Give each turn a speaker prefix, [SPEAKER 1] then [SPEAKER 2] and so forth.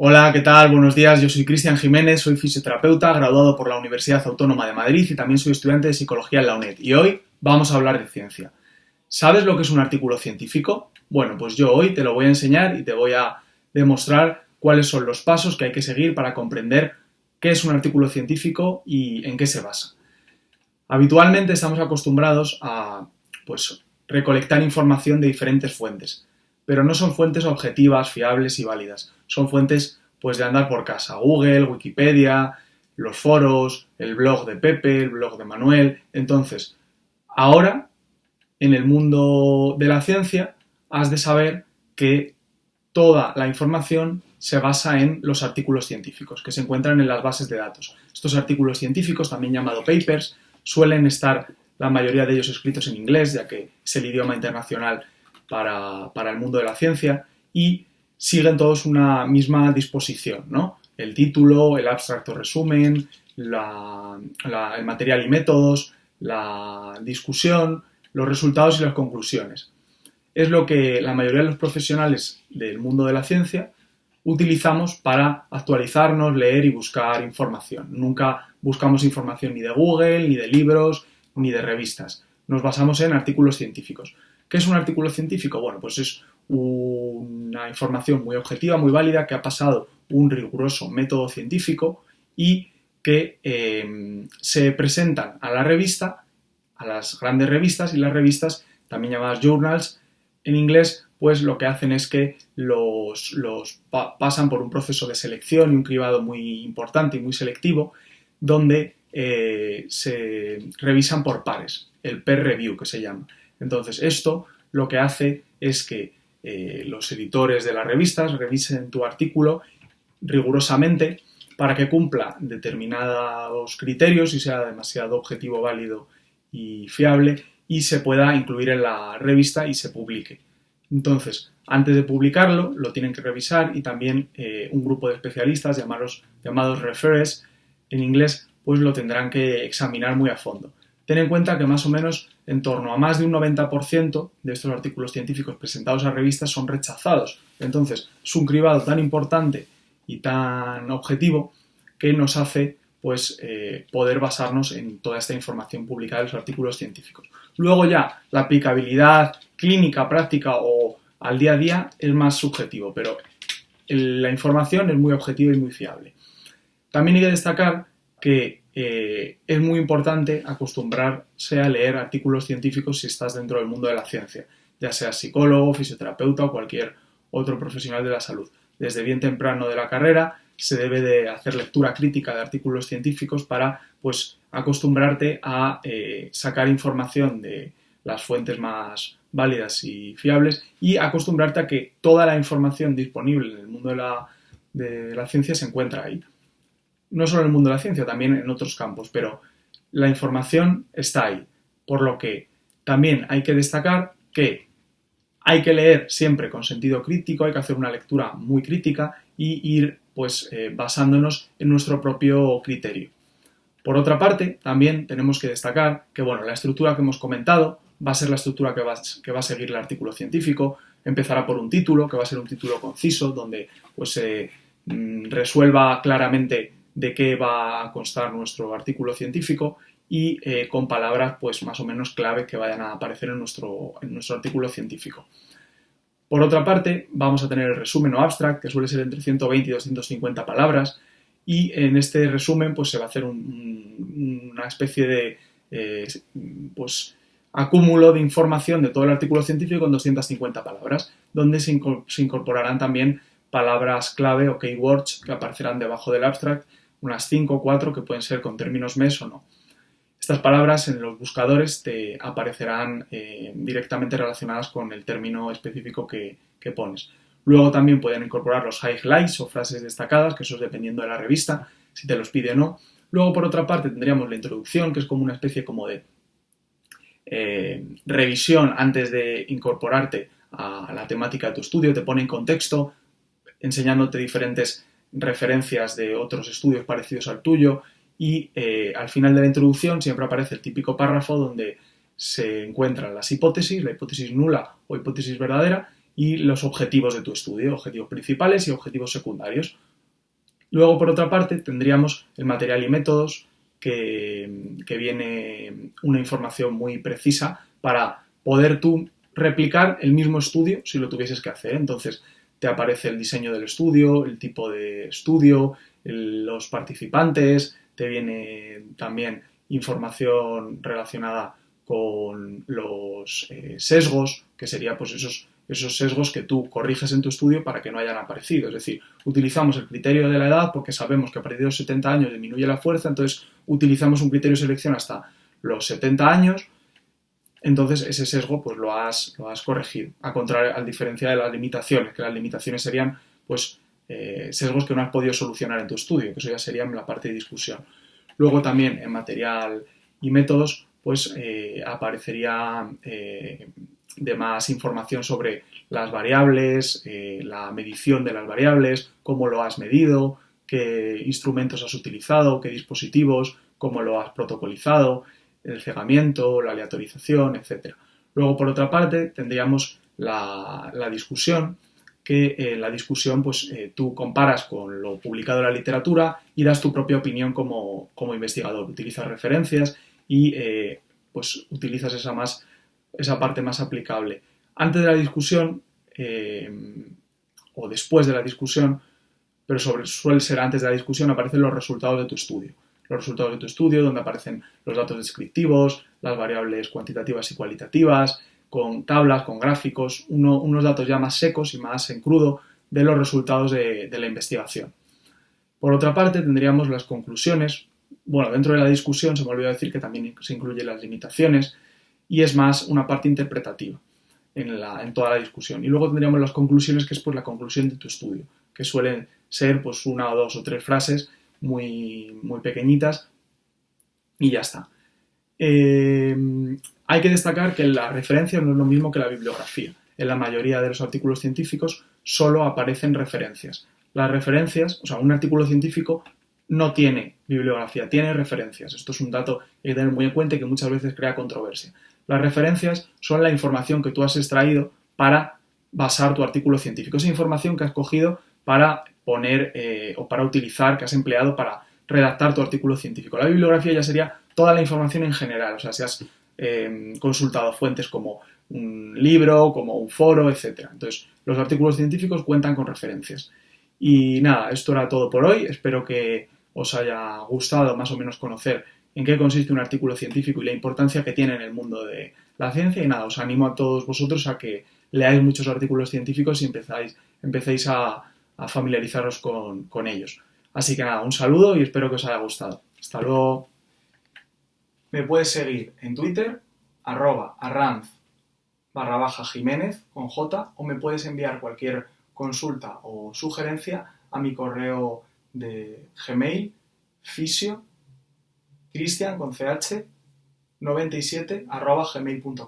[SPEAKER 1] Hola, ¿qué tal? Buenos días, yo soy Cristian Jiménez, soy fisioterapeuta, graduado por la Universidad Autónoma de Madrid y también soy estudiante de psicología en la UNED. Y hoy vamos a hablar de ciencia. ¿Sabes lo que es un artículo científico? Bueno, pues yo hoy te lo voy a enseñar y te voy a demostrar cuáles son los pasos que hay que seguir para comprender qué es un artículo científico y en qué se basa. Habitualmente estamos acostumbrados a, recolectar información de diferentes fuentes, pero no son fuentes objetivas, fiables y válidas. Son fuentes, de andar por casa. Google, Wikipedia, los foros, el blog de Pepe, el blog de Manuel. Entonces, ahora, en el mundo de la ciencia, has de saber que toda la información se basa en los artículos científicos, que se encuentran en las bases de datos. Estos artículos científicos, también llamados papers, suelen estar la mayoría de ellos escritos en inglés, ya que es el idioma internacional para el mundo de la ciencia, y siguen todos una misma disposición, ¿no? El título, el abstracto resumen, el material y métodos, la discusión, los resultados y las conclusiones. Es lo que la mayoría de los profesionales del mundo de la ciencia utilizamos para actualizarnos, leer y buscar información. Nunca buscamos información ni de Google, ni de libros, ni de revistas. Nos basamos en artículos científicos. ¿Qué es un artículo científico? Bueno, pues es una información muy objetiva, muy válida, que ha pasado un riguroso método científico y que se presentan a la revista, a las grandes revistas, y las revistas, también llamadas journals en inglés, pues lo que hacen es que los pasan por un proceso de selección y un cribado muy importante y muy selectivo, donde se revisan por pares, el peer review que se llama. Entonces, esto lo que hace es que los editores de las revistas revisen tu artículo rigurosamente para que cumpla determinados criterios y sea demasiado objetivo, válido y fiable, y se pueda incluir en la revista y se publique. Entonces, antes de publicarlo, lo tienen que revisar, y también un grupo de especialistas llamados referees en inglés, pues lo tendrán que examinar muy a fondo. Ten en cuenta que más o menos en torno a más de un 90% de estos artículos científicos presentados a revistas son rechazados. Entonces, es un cribado tan importante y tan objetivo que nos hace poder basarnos en toda esta información publicada en los artículos científicos. Luego ya, la aplicabilidad clínica, práctica o al día a día es más subjetivo, pero la información es muy objetiva y muy fiable. También hay que destacar que es muy importante acostumbrarse a leer artículos científicos si estás dentro del mundo de la ciencia, ya seas psicólogo, fisioterapeuta o cualquier otro profesional de la salud. Desde bien temprano de la carrera se debe de hacer lectura crítica de artículos científicos para acostumbrarte a sacar información de las fuentes más válidas y fiables, y acostumbrarte a que toda la información disponible en el mundo de la ciencia se encuentra ahí. No solo en el mundo de la ciencia, también en otros campos, pero la información está ahí. Por lo que también hay que destacar que hay que leer siempre con sentido crítico, hay que hacer una lectura muy crítica y ir basándonos en nuestro propio criterio. Por otra parte, también tenemos que destacar que la estructura que hemos comentado va a ser la estructura que va a seguir el artículo científico. Empezará por un título, que va a ser un título conciso, donde se resuelva claramente de qué va a constar nuestro artículo científico, y con palabras más o menos clave que vayan a aparecer en nuestro artículo científico. Por otra parte, vamos a tener el resumen o abstract, que suele ser entre 120 y 250 palabras, y en este resumen se va a hacer una especie de acúmulo de información de todo el artículo científico en 250 palabras, donde se incorporarán también palabras clave o keywords que aparecerán debajo del abstract, unas 5 o 4 que pueden ser con términos MES o no. Estas palabras en los buscadores te aparecerán directamente relacionadas con el término específico que pones. Luego también pueden incorporar los highlights o frases destacadas, que eso es dependiendo de la revista, si te los pide o no. Luego, por otra parte, tendríamos la introducción, que es como una especie de revisión antes de incorporarte a la temática de tu estudio. Te pone en contexto, enseñándote diferentes referencias de otros estudios parecidos al tuyo, y al final de la introducción siempre aparece el típico párrafo donde se encuentran las hipótesis, la hipótesis nula o hipótesis verdadera, y los objetivos de tu estudio, objetivos principales y objetivos secundarios. Luego, por otra parte, tendríamos el material y métodos, que viene una información muy precisa para poder tú replicar el mismo estudio si lo tuvieses que hacer. Entonces, te aparece el diseño del estudio, el tipo de estudio, los participantes, te viene también información relacionada con los sesgos, que serían pues esos sesgos que tú corriges en tu estudio para que no hayan aparecido. Es decir, utilizamos el criterio de la edad porque sabemos que a partir de los 70 años disminuye la fuerza, entonces utilizamos un criterio de selección hasta los 70 años, entonces ese sesgo pues lo has corregido, al diferencia de las limitaciones, que las limitaciones serían pues sesgos que no has podido solucionar en tu estudio, que eso ya sería la parte de discusión. Luego también en material y métodos pues aparecería de más información sobre las variables, la medición de las variables, cómo lo has medido, qué instrumentos has utilizado, qué dispositivos, cómo lo has protocolizado, el cegamiento, la aleatorización, etc. Luego, por otra parte, tendríamos la discusión, que en la discusión pues, tú comparas con lo publicado en la literatura y das tu propia opinión como investigador. Utilizas referencias y pues, utilizas esa parte más aplicable. Antes de la discusión o después de la discusión, pero suele ser antes de la discusión, aparecen los resultados de tu estudio. Los resultados de tu estudio, donde aparecen los datos descriptivos, las variables cuantitativas y cualitativas, con tablas, con gráficos, unos datos ya más secos y más en crudo de los resultados de la investigación. Por otra parte, tendríamos las conclusiones. Bueno, dentro de la discusión se me olvidó decir que también se incluyen las limitaciones y es más una parte interpretativa en toda la discusión. Y luego tendríamos las conclusiones, que es pues la conclusión de tu estudio, que suelen ser pues una o dos o tres frases muy, muy pequeñitas y ya está. Hay que destacar que la referencia no es lo mismo que la bibliografía. En la mayoría de los artículos científicos solo aparecen referencias. Las referencias, o sea, un artículo científico no tiene bibliografía, tiene referencias. Esto es un dato que hay que tener muy en cuenta y que muchas veces crea controversia. Las referencias son la información que tú has extraído para basar tu artículo científico. Esa información que has cogido para poner o para utilizar, que has empleado para redactar tu artículo científico. La bibliografía ya sería toda la información en general, o sea, si has consultado fuentes como un libro, como un foro, etc. Entonces, los artículos científicos cuentan con referencias. Y nada, esto era todo por hoy. Espero que os haya gustado más o menos conocer en qué consiste un artículo científico y la importancia que tiene en el mundo de la ciencia. Y nada, os animo a todos vosotros a que leáis muchos artículos científicos y empecéis a familiarizaros con ellos. Así que nada, un saludo y espero que os haya gustado. Hasta luego. Me puedes seguir en Twitter, @arranz_Jiménez con J, o me puedes enviar cualquier consulta o sugerencia a mi correo de Gmail, fisio, cristian con ch, 97 @gmail.com.